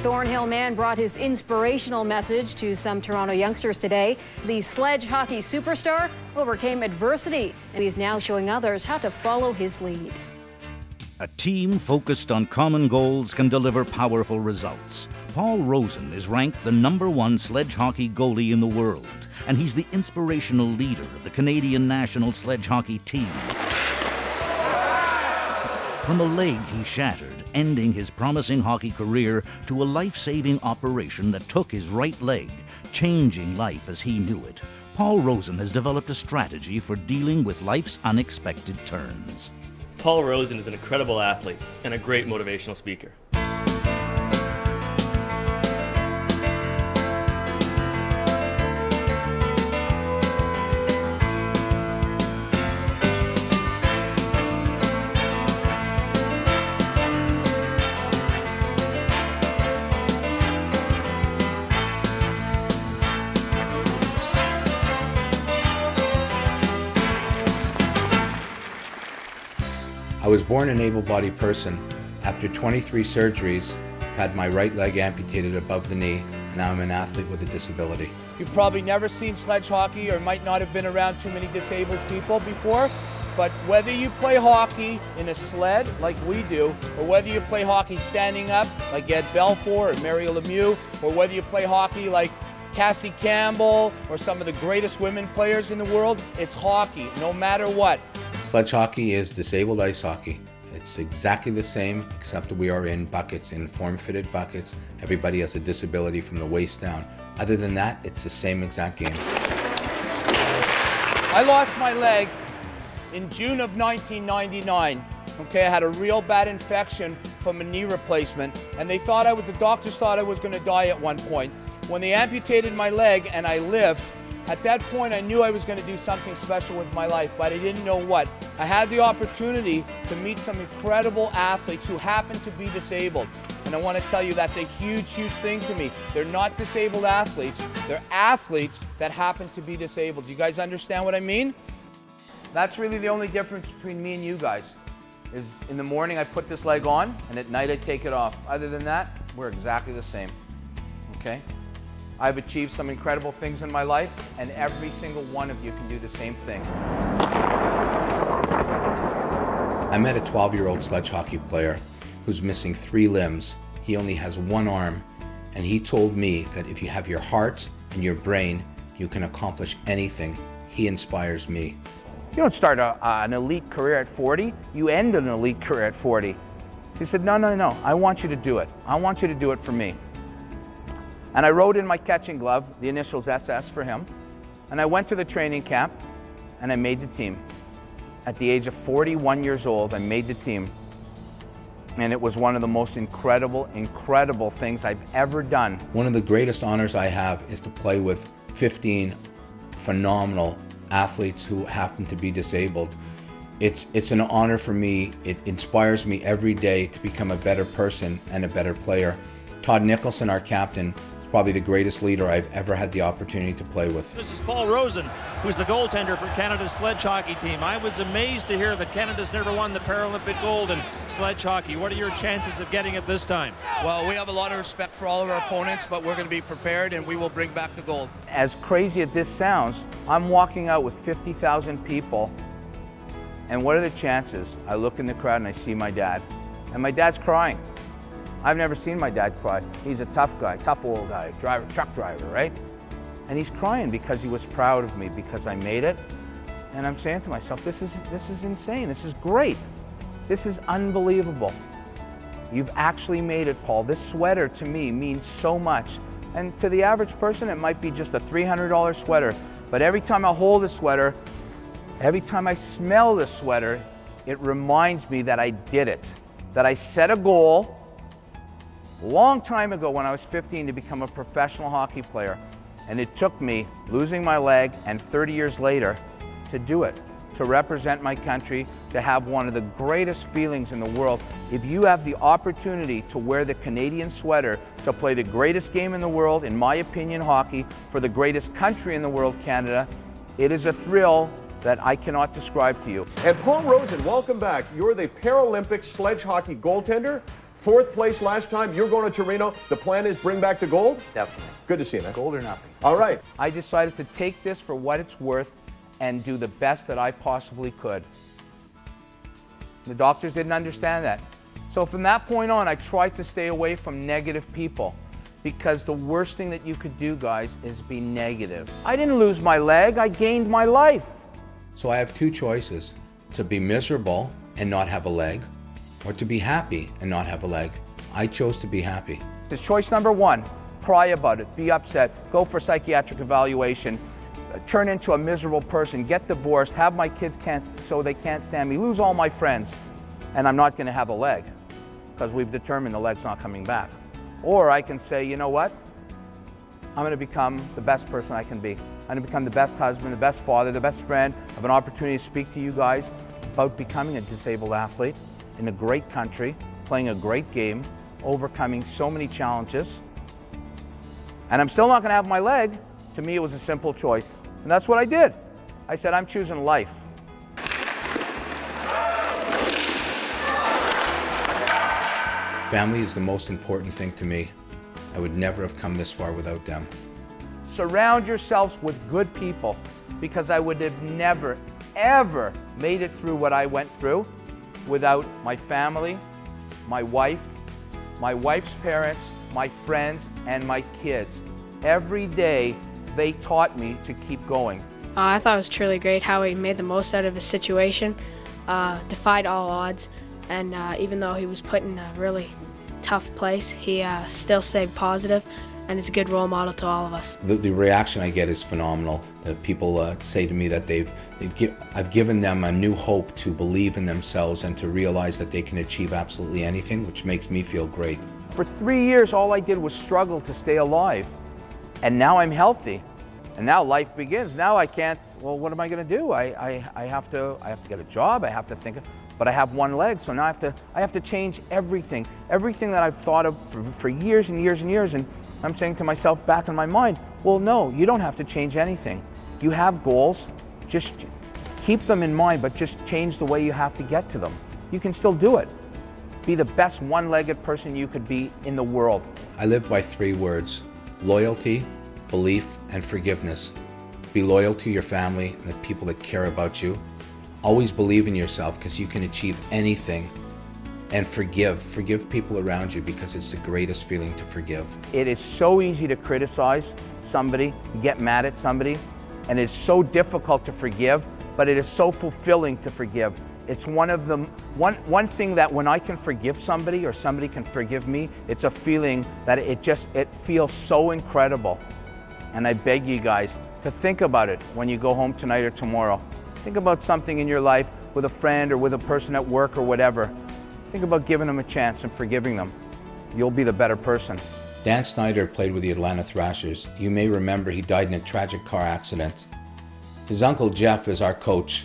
Thornhill man brought his inspirational message to some Toronto youngsters today. The sledge hockey superstar overcame adversity, and he's now showing others how to follow his lead. A team focused on common goals can deliver powerful results. Paul Rosen is ranked the #1 sledge hockey goalie in the world, and he's the inspirational leader of the Canadian national sledge hockey team. From a leg he shattered, ending his promising hockey career, to a life-saving operation that took his right leg, changing life as he knew it, Paul Rosen has developed a strategy for dealing with life's unexpected turns. Paul Rosen is an incredible athlete and a great motivational speaker. I was born an able-bodied person. After 23 surgeries, had my right leg amputated above the knee, and now I'm an athlete with a disability. You've probably never seen sledge hockey or might not have been around too many disabled people before, but whether you play hockey in a sled like we do, or whether you play hockey standing up like Ed Belfour or Mary Lemieux, or whether you play hockey like Cassie Campbell or some of the greatest women players in the world, it's hockey, no matter what. Sledge hockey is disabled ice hockey. It's exactly the same, except that we are in buckets, in form-fitted buckets. Everybody has a disability from the waist down. Other than that, it's the same exact game. I lost my leg in June of 1999. Okay, I had a real bad infection from a knee replacement, and the doctors thought I was going to die at one point. When they amputated my leg and I lived, at that point I knew I was going to do something special with my life, but I didn't know what. I had the opportunity to meet some incredible athletes who happen to be disabled. And I want to tell you that's a huge, huge thing to me. They're not disabled athletes, they're athletes that happen to be disabled. Do you guys understand what I mean? That's really the only difference between me and you guys. Is in the morning I put this leg on, and at night I take it off. Other than that, we're exactly the same, okay? I've achieved some incredible things in my life, and every single one of you can do the same thing. I met a 12-year-old sledge hockey player who's missing 3 limbs. He only has 1 arm, and he told me that if you have your heart and your brain, you can accomplish anything. He inspires me. You don't start an elite career at 40, you end an elite career at 40. He said, no, I want you to do it. I want you to do it for me. And I wrote in my catching glove the initials SS for him. And I went to the training camp and I made the team. At the age of 41 years old, I made the team. And it was one of the most incredible, incredible things I've ever done. One of the greatest honors I have is to play with 15 phenomenal athletes who happen to be disabled. It's an honor for me. It inspires me every day to become a better person and a better player. Todd Nicholson, our captain, probably the greatest leader I've ever had the opportunity to play with. This is Paul Rosen, who's the goaltender for Canada's sledge hockey team. I was amazed to hear that Canada's never won the Paralympic gold in sledge hockey. What are your chances of getting it this time? Well, we have a lot of respect for all of our opponents, but we're going to be prepared and we will bring back the gold. As crazy as this sounds, I'm walking out with 50,000 people, and what are the chances? I look in the crowd and I see my dad, and my dad's crying. I've never seen my dad cry. He's a tough guy, tough old guy, truck driver, right? And he's crying because he was proud of me, because I made it. And I'm saying to myself, this is insane, this is great. This is unbelievable. You've actually made it, Paul. This sweater to me means so much. And to the average person, it might be just a $300 sweater. But every time I hold a sweater, every time I smell the sweater, it reminds me that I did it, that I set a goal a long time ago when I was 15 to become a professional hockey player. And it took me losing my leg and 30 years later to do it, to represent my country, to have one of the greatest feelings in the world. If you have the opportunity to wear the Canadian sweater, to play the greatest game in the world, in my opinion, hockey, for the greatest country in the world, Canada, it is a thrill that I cannot describe to you. And Paul Rosen, welcome back. You're the Paralympic sledge hockey goaltender 4th place last time. You're going to Torino. The plan is bring back the gold? Definitely. Good to see you, man. Gold or nothing. All right. I decided to take this for what it's worth and do the best that I possibly could. The doctors didn't understand that. So from that point on, I tried to stay away from negative people, because the worst thing that you could do, guys, is be negative. I didn't lose my leg, I gained my life. So I have two choices: to be miserable and not have a leg, or to be happy and not have a leg. I chose to be happy. It's choice number 1. Cry about it, be upset, go for psychiatric evaluation, turn into a miserable person, get divorced, have my kids so they can't stand me, lose all my friends, and I'm not going to have a leg, because we've determined the leg's not coming back. Or I can say, you know what? I'm going to become the best person I can be. I'm going to become the best husband, the best father, the best friend. I have an opportunity to speak to you guys about becoming a disabled athlete in a great country, playing a great game, overcoming so many challenges. And I'm still not going to have my leg. To me, it was a simple choice. And that's what I did. I said, I'm choosing life. Family is the most important thing to me. I would never have come this far without them. Surround yourselves with good people, because I would have never, ever made it through what I went through without my family, my wife's parents, my friends, and my kids. Every day, they taught me to keep going. I thought it was truly great how he made the most out of his situation, defied all odds, and even though he was put in a really tough place, he still stayed positive and is a good role model to all of us. The reaction I get is phenomenal. That people say to me that I've given them a new hope to believe in themselves and to realize that they can achieve absolutely anything, which makes me feel great. For 3 years, all I did was struggle to stay alive. And now I'm healthy. And now life begins. Now I can't, well, what am I going to do? I have to get a job. I have to think, but I have one leg, so now I have to change everything. Everything that I've thought of for years and years and years. And I'm saying to myself back in my mind, well, no, you don't have to change anything. You have goals, just keep them in mind, but just change the way you have to get to them. You can still do it. Be the best one-legged person you could be in the world. I live by 3 words: loyalty, belief, and forgiveness. Be loyal to your family and the people that care about you. Always believe in yourself, because you can achieve anything. And forgive people around you, because it's the greatest feeling to forgive. It is so easy to criticize somebody, get mad at somebody, and it's so difficult to forgive, but it is so fulfilling to forgive. It's one thing that when I can forgive somebody or somebody can forgive me, it's a feeling that it feels so incredible. And I beg you guys to think about it when you go home tonight or tomorrow. Think about something in your life with a friend or with a person at work or whatever. Think about giving them a chance and forgiving them. You'll be the better person. Dan Snyder played with the Atlanta Thrashers. You may remember he died in a tragic car accident. His uncle Jeff is our coach.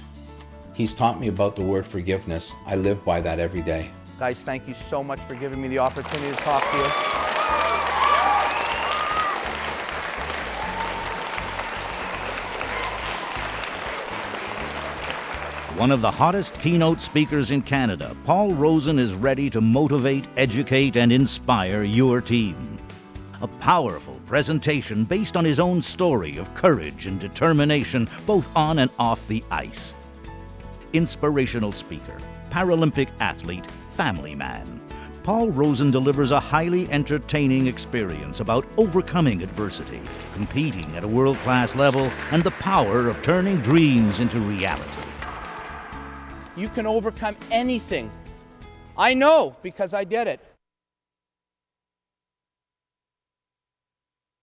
He's taught me about the word forgiveness. I live by that every day. Guys, thank you so much for giving me the opportunity to talk to you. One of the hottest keynote speakers in Canada, Paul Rosen is ready to motivate, educate, and inspire your team. A powerful presentation based on his own story of courage and determination, both on and off the ice. Inspirational speaker, Paralympic athlete, family man. Paul Rosen delivers a highly entertaining experience about overcoming adversity, competing at a world-class level, and the power of turning dreams into reality. You can overcome anything. I know, because I did it.